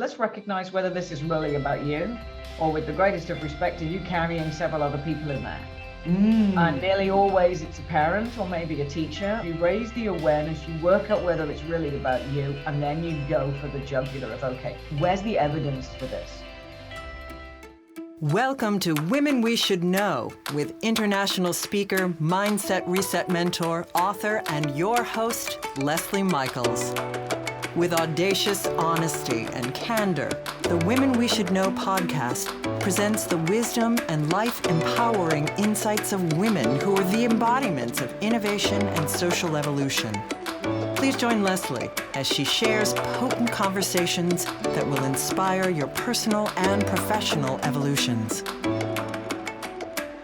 let's recognize whether this is really about you, or with the greatest of respect, are you carrying several other people in there? And nearly always it's a parent or maybe a teacher. You raise the awareness, you work out whether it's really about you, and then you go for the jugular of, okay, where's the evidence for this? Welcome to Women We Should Know with international speaker, mindset reset mentor, author, and your host, Leslie Michaels. With audacious honesty and candor, the Women We Should Know podcast presents the wisdom and life-empowering insights of women who are the embodiments of innovation and social evolution. Please join Leslie as she shares potent conversations that will inspire your personal and professional evolutions.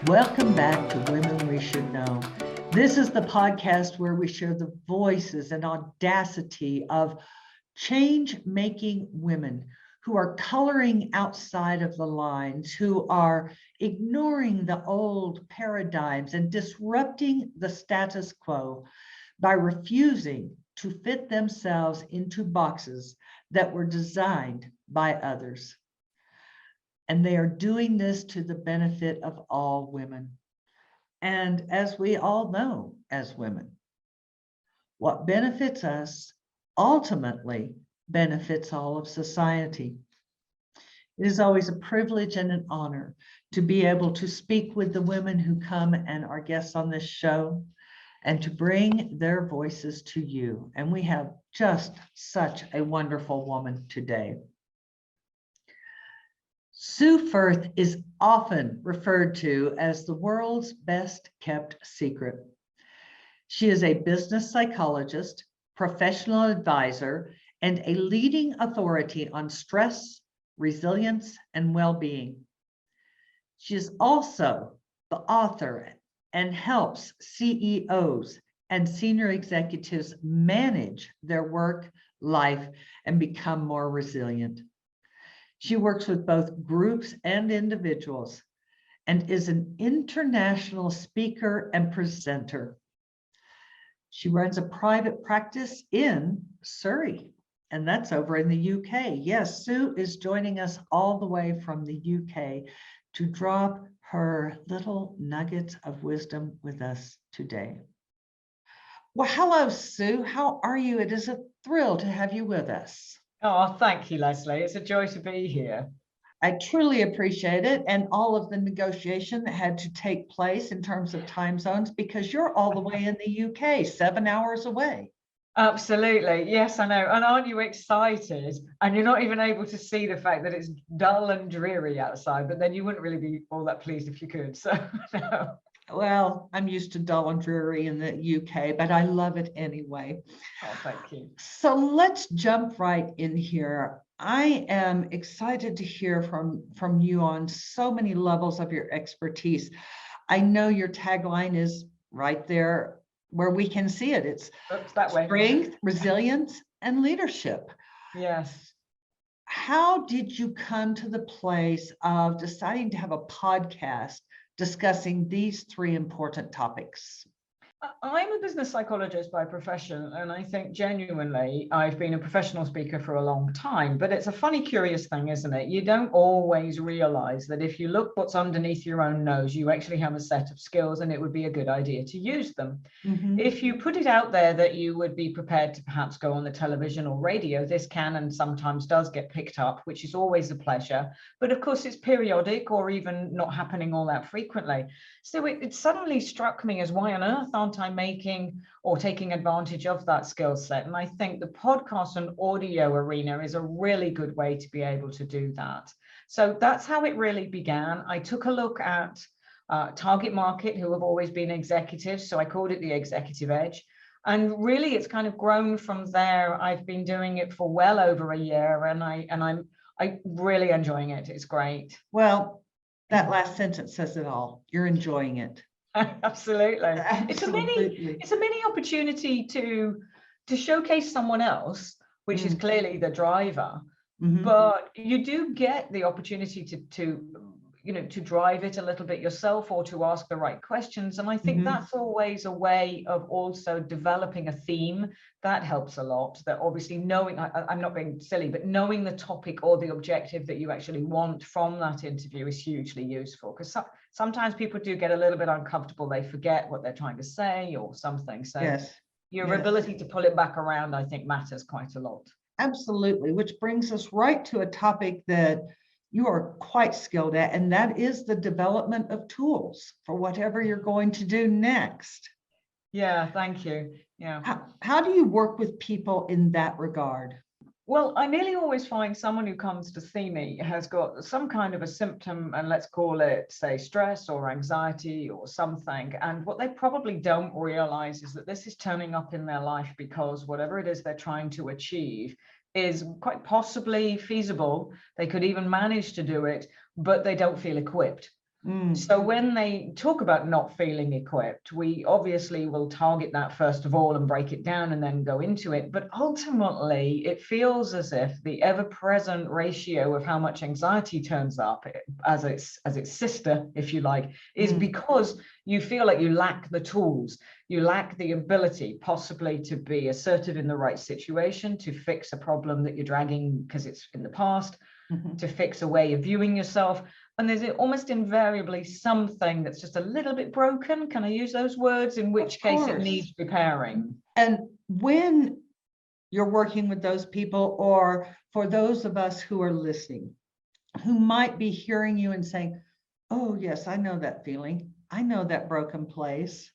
Welcome back to Women We Should Know. This is the podcast where we share the voices and audacity of change-making women who are coloring outside of the lines, who are ignoring the old paradigms and disrupting the status quo by refusing to fit themselves into boxes that were designed by others. And they are doing this to the benefit of all women. And as we all know as women, what benefits us ultimately benefits all of society. It is always a privilege and an honor to be able to speak with the women who come and are guests on this show and to bring their voices to you. And we have just such a wonderful woman today. Sue Firth is often referred to as the world's best kept secret. She is a business psychologist, professional advisor, and a leading authority on stress, resilience, and well-being. She is also the author and helps CEOs and senior executives manage their work, life, and become more resilient. She works with both groups and individuals and is an international speaker and presenter. She runs a private practice in Surrey, and that's over in the UK. Yes, Sue is joining us all the way from the UK to drop her little nuggets of wisdom with us today. Well, hello, Sue. How are you? It is a thrill to have you with us. Oh, thank you, Leslie. It's a joy to be here. I truly appreciate it, and all of the negotiation that had to take place in terms of time zones, because you're all the way in the UK, 7 hours away. Absolutely. Yes, I know. And aren't you excited? And you're not even able to see the fact that it's dull and dreary outside, but then you wouldn't really be all that pleased if you could. So, no. Well, I'm used to dull and dreary in the UK, but I love it anyway. Oh, thank you. So let's jump right in here. I am excited to hear from you on so many levels of your expertise. I know your tagline is right there where we can see it. It's that way. Strength, resilience, and leadership. Yes. How did you come to the place of deciding to have a podcast discussing these three important topics? I'm a business psychologist by profession, and I think genuinely I've been a professional speaker for a long time, but it's a funny, curious thing, isn't it? You don't always realize that if you look what's underneath your own nose, you actually have a set of skills, and it would be a good idea to use them. Mm-hmm. If you put it out there that you would be prepared to perhaps go on the television or radio, this can and sometimes does get picked up, which is always a pleasure. But of course, it's periodic or even not happening all that frequently. So it suddenly struck me as, why on earth aren't I making or taking advantage of that skill set? And I think the podcast and audio arena is a really good way to be able to do that. So that's how it really began. I took a look at target market, who have always been executives. So I called it the Executive Edge. And really, it's kind of grown from there. I've been doing it for well over a year, and I'm really enjoying it. It's great. Well, that last sentence says it all. You're enjoying it. Absolutely. Absolutely. It's a mini opportunity to showcase someone else, which is clearly the driver. Mm-hmm. But you do get the opportunity to to drive it a little bit yourself or to ask the right questions. And I think that's always a way of also developing a theme that helps a lot. That obviously knowing, I'm not being silly, but knowing the topic or the objective that you actually want from that interview is hugely useful, because sometimes people do get a little bit uncomfortable. They forget what they're trying to say or something. So your ability to pull it back around, I think, matters quite a lot. Absolutely, which brings us right to a topic that you are quite skilled at, and that is the development of tools for whatever you're going to do next. Yeah, thank you. Yeah. How do you work with people in that regard? Well, I nearly always find someone who comes to see me has got some kind of a symptom, and let's call it, say, stress or anxiety or something. And what they probably don't realize is that this is turning up in their life because whatever it is they're trying to achieve is quite possibly feasible. They could even manage to do it, but they don't feel equipped. So when they talk about not feeling equipped, we obviously will target that first of all and break it down and then go into it. But ultimately, it feels as if the ever-present ratio of how much anxiety turns up as its sister, if you like, is because you feel like you lack the tools. You lack the ability possibly to be assertive in the right situation, to fix a problem that you're dragging because it's in the past, to fix a way of viewing yourself. And there's almost invariably something that's just a little bit broken. Can I use those words? In which case it needs repairing. And when you're working with those people, or for those of us who are listening, who might be hearing you and saying, oh, yes, I know that feeling. I know that broken place.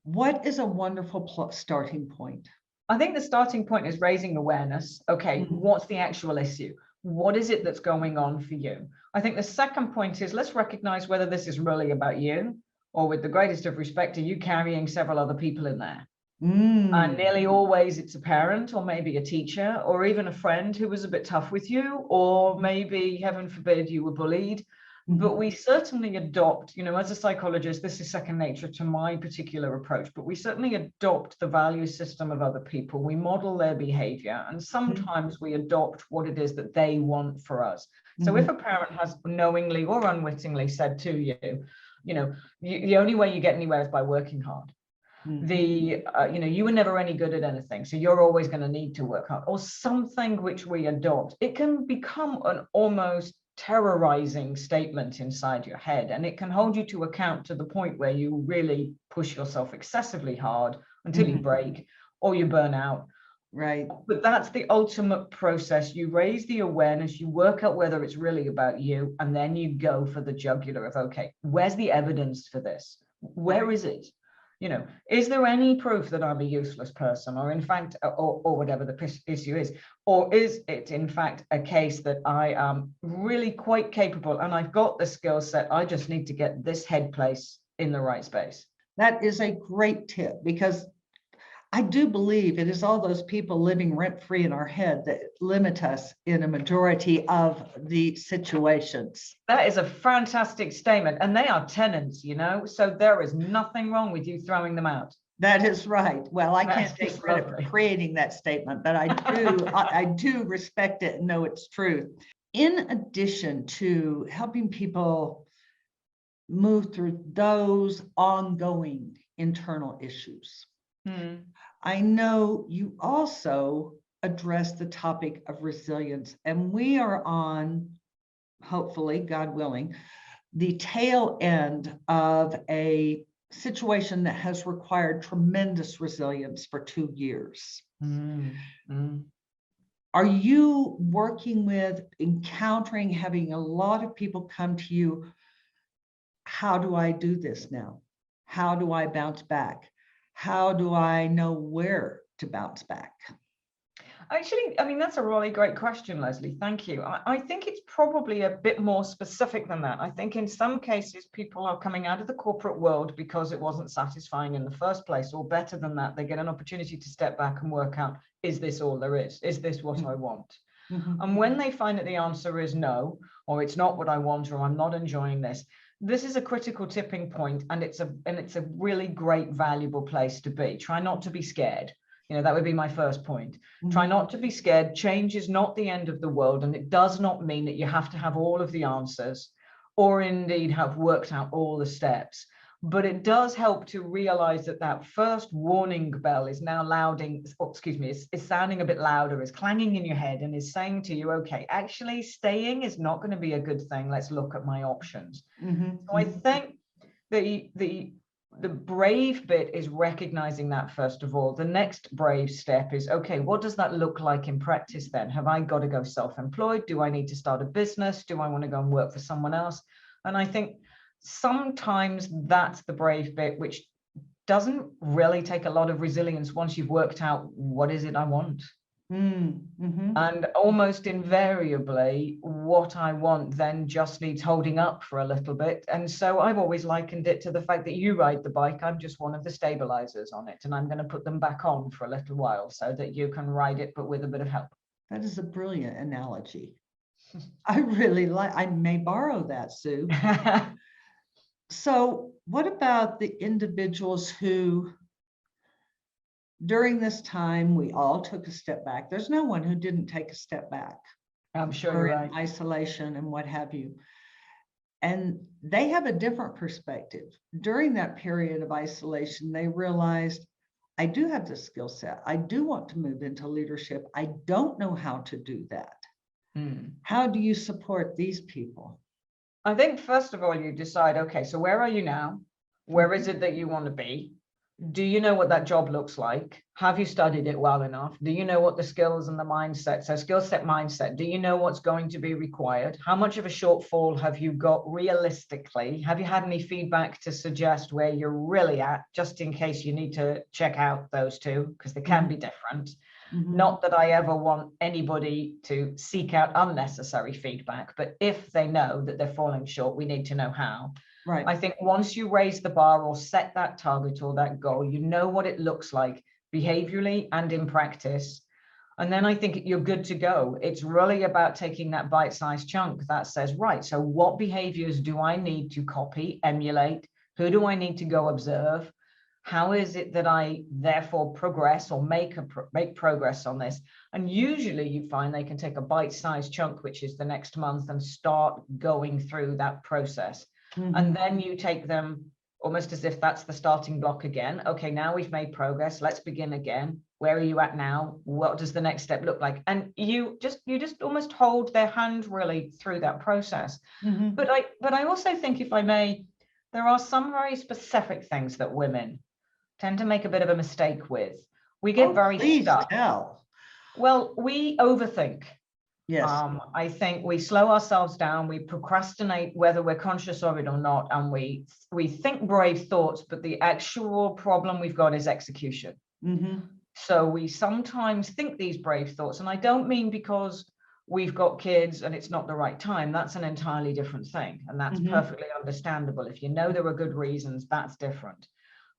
What is a wonderful starting point? I think the starting point is raising awareness. Okay, what's the actual issue? What is it that's going on for you? I think the second point is, let's recognize whether this is really about you, or with the greatest of respect, are you carrying several other people in there? And nearly always it's a parent, or maybe a teacher, or even a friend who was a bit tough with you, or maybe, heaven forbid, you were bullied. But we certainly adopt, as a psychologist, this is second nature to my particular approach, but we certainly adopt the value system of other people. We model their behavior, and sometimes we adopt what it is that they want for us. So if a parent has knowingly or unwittingly said to you, the only way you get anywhere is by working hard. You were never any good at anything, so you're always going to need to work hard, or something which we adopt, it can become an almost terrorizing statement inside your head, and it can hold you to account to the point where you really push yourself excessively hard until you break or you burn out. Right. But that's the ultimate process. You raise the awareness, you work out whether it's really about you, and then you go for the jugular of, okay, where's the evidence for this? Where is it? Is there any proof that I'm a useless person, or in fact, or whatever the issue is, or is it in fact a case that I am really quite capable and I've got the skill set, I just need to get this head place in the right space? That is a great tip, because I do believe it is all those people living rent-free in our head that limit us in a majority of the situations. That is a fantastic statement. And they are tenants, so there is nothing wrong with you throwing them out. That is right. Well, I can't take credit for creating that statement, but I do respect it and know it's true. In addition to helping people move through those ongoing internal issues, I know you also address the topic of resilience, and we are on, hopefully, God willing, the tail end of a situation that has required tremendous resilience for 2 years. Are you working with, encountering, having a lot of people come to you? How do I do this now? How do I bounce back? How do I know where to bounce back? Actually, that's a really great question, Leslie. Thank you. I think it's probably a bit more specific than that. I think in some cases, people are coming out of the corporate world because it wasn't satisfying in the first place, or better than that, they get an opportunity to step back and work out, is this all there is? Is this what I want? And when they find that the answer is no, or it's not what I want, or I'm not enjoying this, this is a critical tipping point, and it's a really great, valuable place to be. Try not to be scared. That would be my first point. Mm-hmm. Try not to be scared. Change is not the end of the world, and it does not mean that you have to have all of the answers or indeed have worked out all the steps. But it does help to realize that that first warning bell is now is sounding a bit louder, is clanging in your head, and is saying to you, okay, actually staying is not going to be a good thing. Let's look at my options. Mm-hmm. So I think the brave bit is recognizing that first of all. The next brave step is, okay, what does that look like in practice then? Have I got to go self-employed? Do I need to start a business? Do I want to go and work for someone else? And I think sometimes that's the brave bit, which doesn't really take a lot of resilience once you've worked out what is it I want. Mm-hmm. And almost invariably, what I want then just needs holding up for a little bit. And so I've always likened it to the fact that you ride the bike. I'm just one of the stabilizers on it, and I'm going to put them back on for a little while so that you can ride it, but with a bit of help. That is a brilliant analogy. I really I may borrow that, Sue. So what about the individuals who, during this time, we all took a step back? There's no one who didn't take a step back. I'm sure or you're in right. isolation and what have you. And they have a different perspective. During that period of isolation, they realized, I do have the skill set. I do want to move into leadership. I don't know how to do that. How do you support these people? I think, first of all, you decide, okay, so where are you now? Where is it that you want to be? Do you know what that job looks like? Have you studied it well enough? Do you know what the skills and the mindset, so skill set, mindset, do you know what's going to be required? How much of a shortfall have you got realistically? Have you had any feedback to suggest where you're really at, just in case you need to check out those two, because they can be different. Not that I ever want anybody to seek out unnecessary feedback, but if they know that they're falling short, we need to know how. Right. I think once you raise the bar or set that target or that goal, you know what it looks like behaviorally and in practice. And then I think you're good to go. It's really about taking that bite-sized chunk that says, right, so what behaviors do I need to copy, emulate? Who do I need to go observe? How is it that I therefore progress or make progress on this? And usually you find they can take a bite-sized chunk, which is the next month, and start going through that process. And then you take them almost as if that's the starting block again. Okay, now we've made progress. Let's begin again. Where are you at now? What does the next step look like? And you just almost hold their hand really through that process. But I also think, if I may, there are some very specific things that women tend to make a bit of a mistake with. We get very stuck. Tell. Well, we overthink. Yes. I think we slow ourselves down, we procrastinate whether we're conscious of it or not, and we think brave thoughts, but the actual problem we've got is execution. So we sometimes think these brave thoughts, and I don't mean because we've got kids and it's not the right time. That's an entirely different thing, and that's perfectly understandable. If you know there are good reasons, that's different.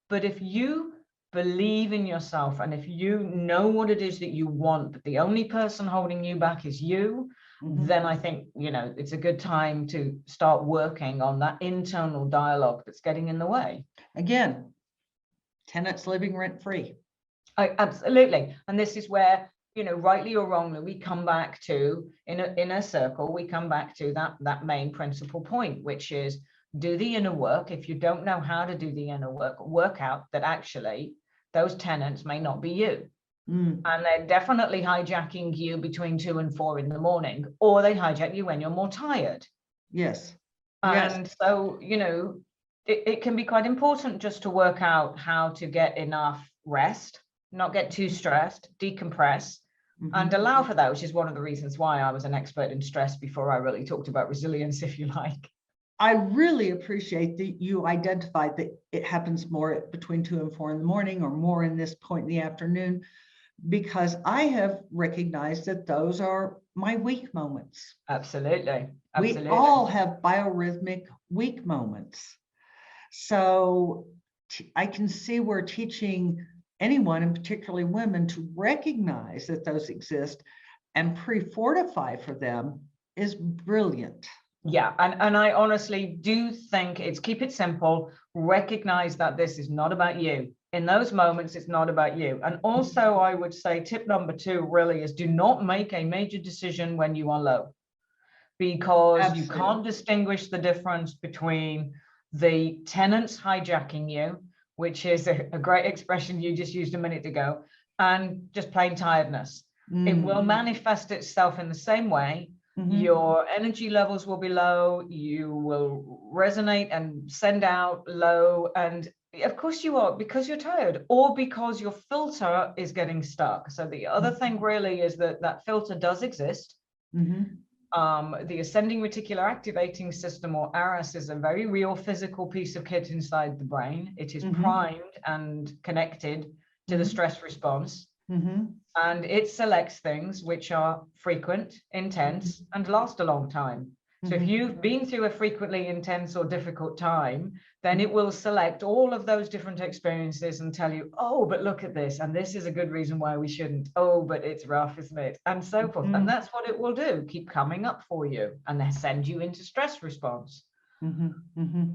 But if you believe in yourself, and if you know what it is that you want, but the only person holding you back is you, then I think, it's a good time to start working on that internal dialogue that's getting in the way. Again, tenants living rent-free. Absolutely. And this is where, rightly or wrongly, we come back to, in a circle, we come back to that main principal point, which is, do the inner work. If you don't know how to do the inner work, work out that actually those tenants may not be you. And they're definitely hijacking you between 2 and 4 in the morning, or they hijack you when you're more tired. Yes. And so, it can be quite important just to work out how to get enough rest, not get too stressed, decompress, and allow for that, which is one of the reasons why I was an expert in stress before I really talked about resilience, if you like. I really appreciate that you identified that it happens more between 2 and 4 in the morning, or more in this point in the afternoon, because I have recognized that those are my weak moments. Absolutely. We all have biorhythmic weak moments. So I can see where teaching anyone, and particularly women, to recognize that those exist and pre-fortify for them is brilliant. Yeah, and I honestly do think it's keep it simple, recognize that this is not about you. In those moments, it's not about you. And also, I would say tip number 2 really is do not make a major decision when you are low, because Absolutely. you can't distinguish the difference between the tenants hijacking you, which is a great expression you just used a minute ago, and just plain tiredness. It will manifest itself in the same way. Your energy levels will be low, you will resonate and send out low, and of course you are, because you're tired or because your filter is getting stuck. So the other thing really is that filter does exist. The ascending reticular activating system, or ARAS, is a very real physical piece of kit inside the brain. It is primed and connected to the stress response. And it selects things which are frequent, intense, and last a long time. So if you've been through a frequently intense or difficult time, then it will select all of those different experiences and tell you, oh, but look at this, and this is a good reason why we shouldn't. Oh, but it's rough, isn't it? And so forth. And that's what it will do, keep coming up for you and then send you into stress response.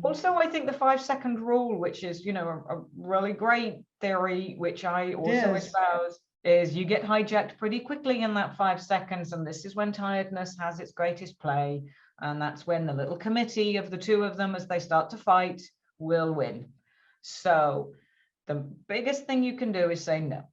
Also, I think the 5-second rule, which is, you know, a really great theory, which I also espouse, is you get hijacked pretty quickly in that 5 seconds. And this is when tiredness has its greatest play. And that's when the little committee of the two of them, as they start to fight, will win. So the biggest thing you can do is say, no,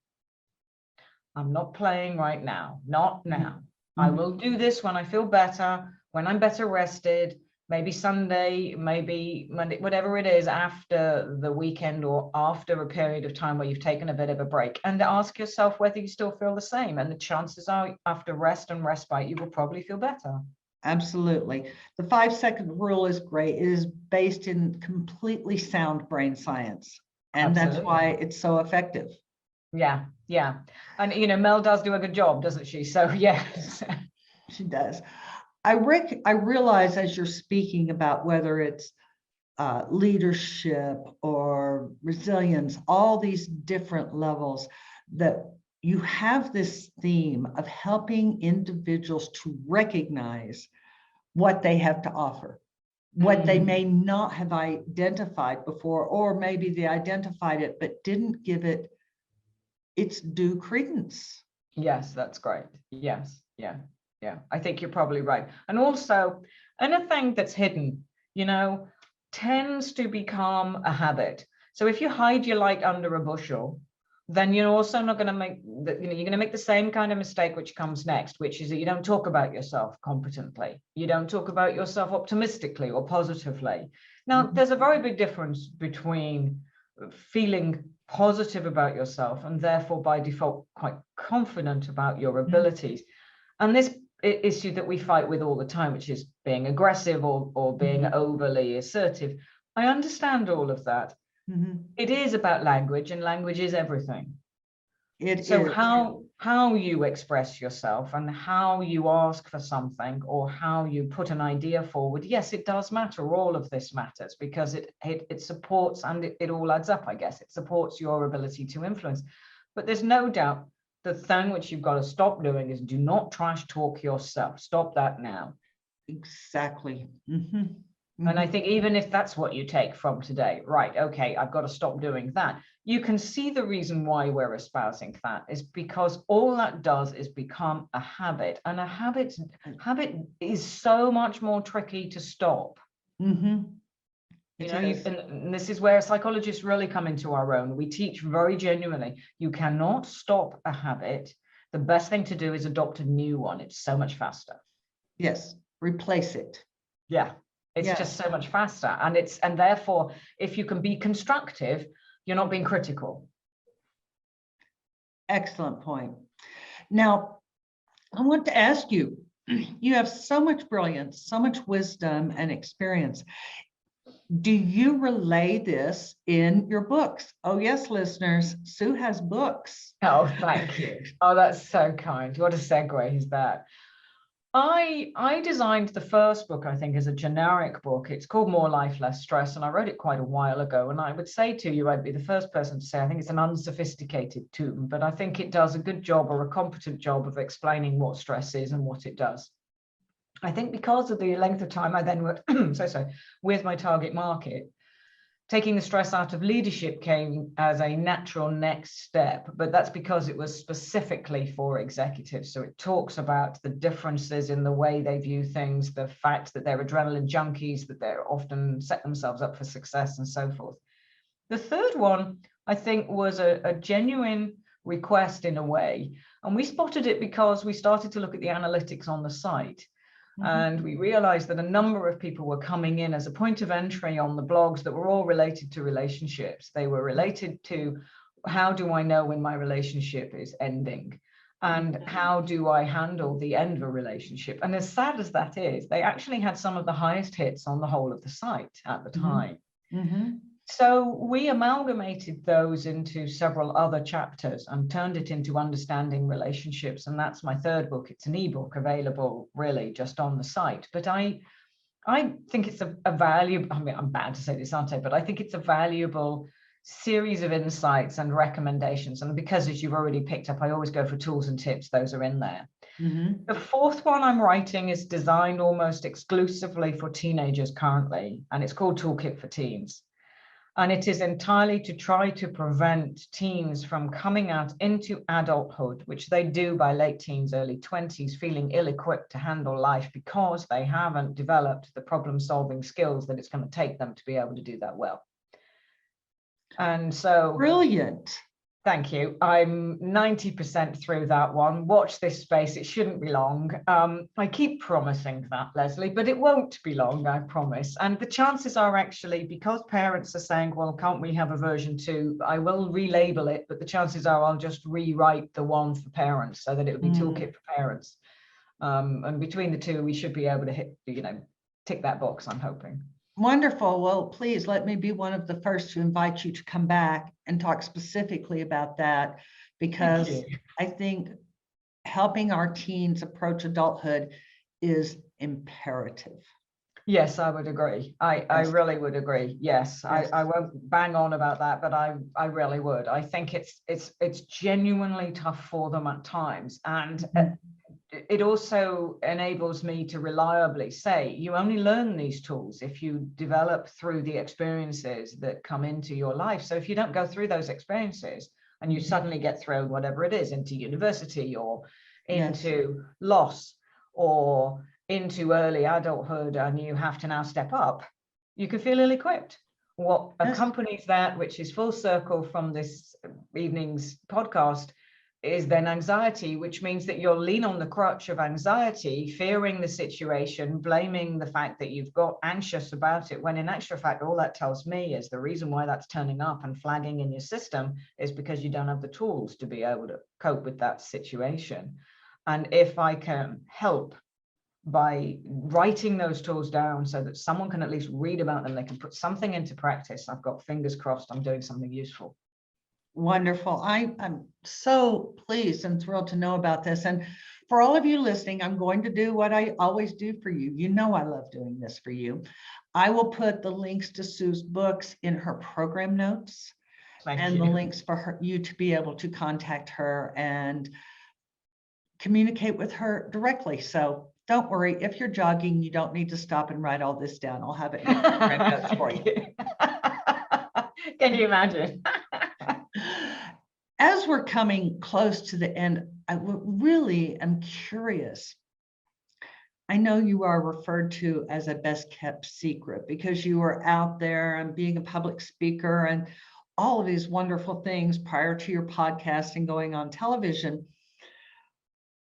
I'm not playing right now, not now. I will do this when I feel better, when I'm better rested, maybe Sunday, maybe Monday, whatever it is, after the weekend or after a period of time where you've taken a bit of a break, and ask yourself whether you still feel the same. And the chances are after rest and respite, you will probably feel better. Absolutely. The 5-second rule is great. It is based in completely sound brain science. And that's why it's so effective. Yeah, yeah. And, you know, Mel does do a good job, doesn't she? So, yes. She does. I realize as you're speaking about whether it's leadership or resilience, all these different levels, that you have this theme of helping individuals to recognize what they have to offer, what they may not have identified before, or maybe they identified it but didn't give it its due credence. Yes, that's great. Yes, yeah. Yeah, I think you're probably right. And also, anything that's hidden, you know, tends to become a habit. So if you hide your light under a bushel, then you're also not going to make, you're going to make the same kind of mistake which comes next, which is that you don't talk about yourself competently. You don't talk about yourself optimistically or positively. Now, there's a very big difference between feeling positive about yourself and therefore by default quite confident about your abilities, and this issue that we fight with all the time, which is being aggressive or being overly assertive. I understand all of that. It is about language, and language is everything. So how you express yourself and how you ask for something or how you put an idea forward, yes, it does matter. All of this matters because it supports, and it all adds up, I guess. It supports your ability to influence. But there's no doubt the thing which you've got to stop doing is do not trash talk yourself. Stop that now. Exactly. And I think even if that's what you take from today, right, okay, I've got to stop doing that. You can see the reason why we're espousing that is because all that does is become a habit, and a habit is so much more tricky to stop. You know, and this is where psychologists really come into our own. We teach very genuinely, you cannot stop a habit. The best thing to do is adopt a new one. It's so much faster. Yes, replace it. Yeah, it's just so much faster. And therefore, if you can be constructive, you're not being critical. Excellent point. Now, I want to ask you, you have so much brilliance, so much wisdom and experience. Do you relay this in your books? Oh, yes, listeners, Sue has books. Oh, thank you. Oh, that's so kind. What a segue is that? I designed the first book, I think, as a generic book. It's called More Life, Less Stress, and I wrote it quite a while ago. And I would say to you, I'd be the first person to say, I think it's an unsophisticated tool, but I think it does a good job or a competent job of explaining what stress is and what it does. I think because of the length of time I then worked with my target market, taking the stress out of leadership came as a natural next step, but that's because it was specifically for executives. So it talks about the differences in the way they view things, the fact that they're adrenaline junkies, that they're often set themselves up for success and so forth. The third one, I think, was a genuine request in a way. And we spotted it because we started to look at the analytics on the site. And we realized that a number of people were coming in as a point of entry on the blogs that were all related to relationships. They were related to, how do I know when my relationship is ending? And how do I handle the end of a relationship? And as sad as that is, they actually had some of the highest hits on the whole of the site at the time. So we amalgamated those into several other chapters and turned it into Understanding Relationships. And that's my third book. It's an ebook available really just on the site. But I think it's a valuable, I mean, I'm bad to say this, aren't I? But I think it's a valuable series of insights and recommendations. And because, as you've already picked up, I always go for tools and tips. Those are in there. The fourth one I'm writing is designed almost exclusively for teenagers currently, and it's called Toolkit for Teens. And it is entirely to try to prevent teens from coming out into adulthood, which they do by late teens, early 20s, feeling ill-equipped to handle life because they haven't developed the problem-solving skills that it's going to take them to be able to do that well. And so... Brilliant. Thank you. I'm 90% through that one. Watch this space. It shouldn't be long. I keep promising that, Leslie, but it won't be long, I promise. And the chances are actually, because parents are saying, well, can't we have a version 2? I will relabel it, but the chances are I'll just rewrite the one for parents so that it would be Toolkit for Parents. And between the two, we should be able to hit, tick that box, I'm hoping. Wonderful. Well, please let me be one of the first to invite you to come back and talk specifically about that, because I think helping our teens approach adulthood is imperative. Yes, I would agree. I really would agree. Yes, I won't bang on about that, but I really would. I think it's genuinely tough for them at times. And it also enables me to reliably say, you only learn these tools if you develop through the experiences that come into your life. So if you don't go through those experiences and you suddenly get thrown, whatever it is, into university or into loss or into early adulthood, and you have to now step up, you can feel ill-equipped. What accompanies that, which is full circle from this evening's podcast, is then anxiety, which means that you'll lean on the crutch of anxiety, fearing the situation, blaming the fact that you've got anxious about it, when in actual fact, all that tells me is the reason why that's turning up and flagging in your system is because you don't have the tools to be able to cope with that situation. And if I can help by writing those tools down so that someone can at least read about them, they can put something into practice, I've got fingers crossed I'm doing something useful. Wonderful. I'm so pleased and thrilled to know about this. And for all of you listening, I'm going to do what I always do for you. You know I love doing this for you. I will put the links to Sue's books in her program notes. Thank you. The links for you to be able to contact her and communicate with her directly. So don't worry, if you're jogging, you don't need to stop and write all this down. I'll have it in the program notes for you. Can you imagine? As we're coming close to the end, I really am curious. I know you are referred to as a best kept secret because you were out there and being a public speaker and all of these wonderful things prior to your podcast and going on television.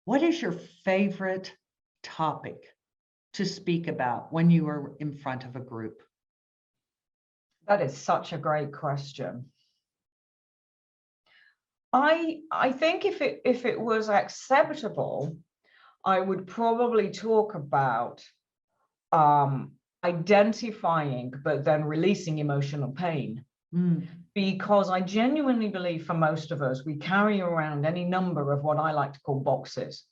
What is your favorite topic to speak about when you are in front of a group? That is such a great question. I think if it was acceptable, I would probably talk about identifying but then releasing emotional pain. Because I genuinely believe for most of us, we carry around any number of what I like to call boxes.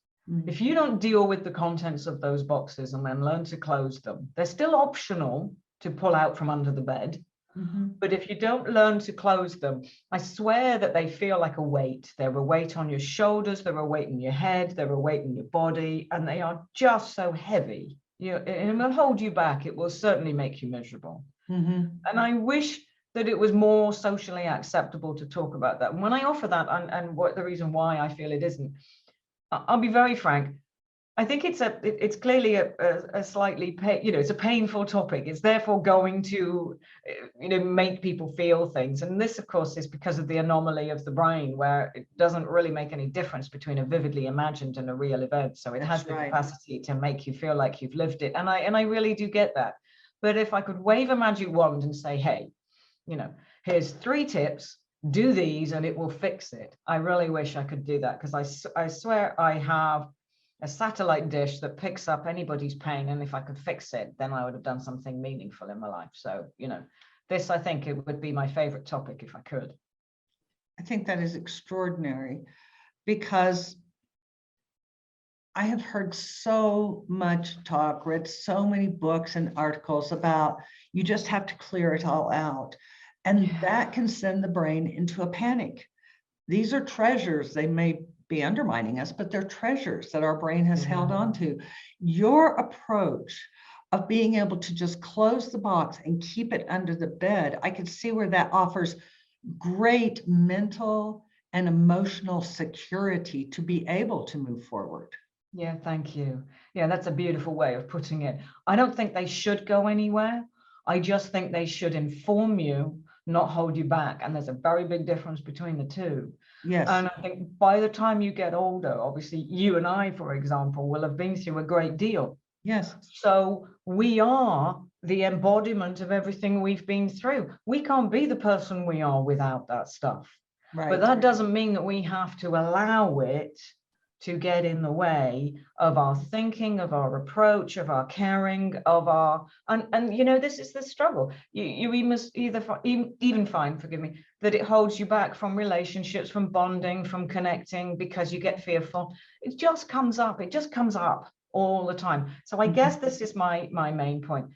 If you don't deal with the contents of those boxes and then learn to close them, they're still optional to pull out from under the bed. But if you don't learn to close them, I swear that they feel like a weight. They're a weight on your shoulders, they're a weight in your head, they're a weight in your body, and they are just so heavy. It will hold you back. It will certainly make you miserable. And I wish that it was more socially acceptable to talk about that. And when I offer that, and what the reason why I feel it isn't, I'll be very frank. I think it's clearly a slightly it's a painful topic. It's therefore going to make people feel things, and this of course is because of the anomaly of the brain, where it doesn't really make any difference between a vividly imagined and a real event. So it has the capacity to make you feel like you've lived it, and I really do get that. But if I could wave a magic wand and say, hey, here's 3 tips, do these and it will fix it, I really wish I could do that, because I swear I have a satellite dish that picks up anybody's pain, and if I could fix it, then I would have done something meaningful in my life. So this, I think it would be my favorite topic if I could. I think that is extraordinary, because I have heard so much talk, read so many books and articles about you just have to clear it all out, and that can send the brain into a panic. These are treasures. They may be undermining us, but they're treasures that our brain has held on to. Your approach of being able to just close the box and keep it under the bed, I could see where that offers great mental and emotional security to be able to move forward. Yeah, thank you. Yeah, that's a beautiful way of putting it. I don't think they should go anywhere. I just think they should inform you, not hold you back. And there's a very big difference between the two. Yes. And I think by the time you get older, obviously you and I, for example, will have been through a great deal. Yes. So we are the embodiment of everything we've been through. We can't be the person we are without that stuff. Right. But that doesn't mean that we have to allow it to get in the way of our thinking, of our approach, of our caring, of our, and this is the struggle. You must even find, forgive me, that it holds you back from relationships, from bonding, from connecting, because you get fearful. It just comes up all the time. So I guess this is my main point.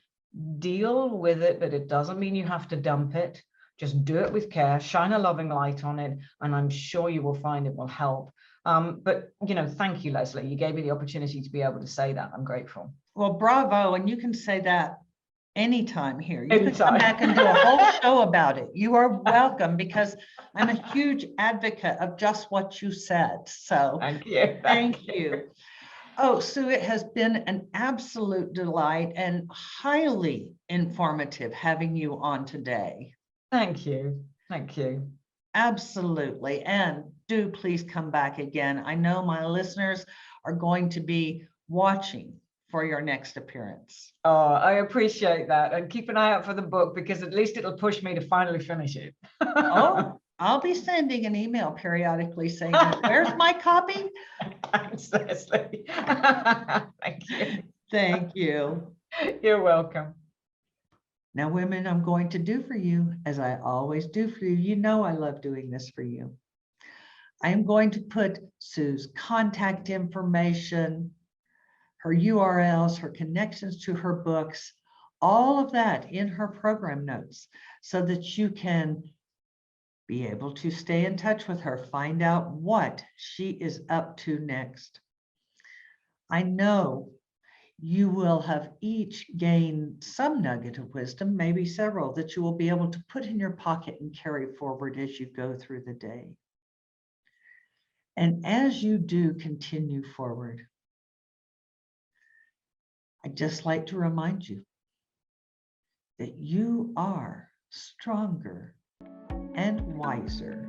Deal with it, but it doesn't mean you have to dump it. Just do it with care, shine a loving light on it, and I'm sure you will find it will help. But thank you, Leslie. You gave me the opportunity to be able to say that. I'm grateful. Well, bravo. And you can say that anytime here. You can come back and do a whole show about it. You are welcome, because I'm a huge advocate of just what you said. So thank you. Thank you. Oh, Sue, it has been an absolute delight and highly informative having you on today. Thank you. Thank you. Absolutely. And do please come back again. I know my listeners are going to be watching for your next appearance. Oh, I appreciate that. And keep an eye out for the book, because at least it'll push me to finally finish it. Oh, I'll be sending an email periodically saying, where's my copy? Thanks, Leslie. Thank you. Thank you. You're welcome. Now, women, I'm going to do for you as I always do for you. You know I love doing this for you. I am going to put Sue's contact information, her URLs, her connections to her books, all of that in her program notes, so that you can be able to stay in touch with her, find out what she is up to next. I know you will have each gained some nugget of wisdom, maybe several, that you will be able to put in your pocket and carry forward as you go through the day. And as you do continue forward, I'd just like to remind you that you are stronger and wiser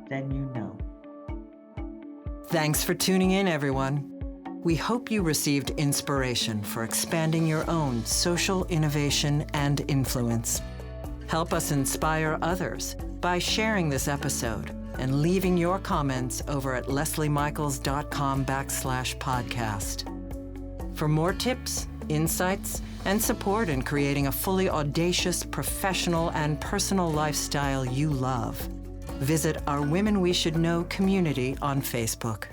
than you know. Thanks for tuning in, everyone. We hope you received inspiration for expanding your own social innovation and influence. Help us inspire others by sharing this episode and leaving your comments over at lesliemichaels.com/podcast. For more tips, insights, and support in creating a fully audacious, professional, and personal lifestyle you love, visit our Women We Should Know community on Facebook.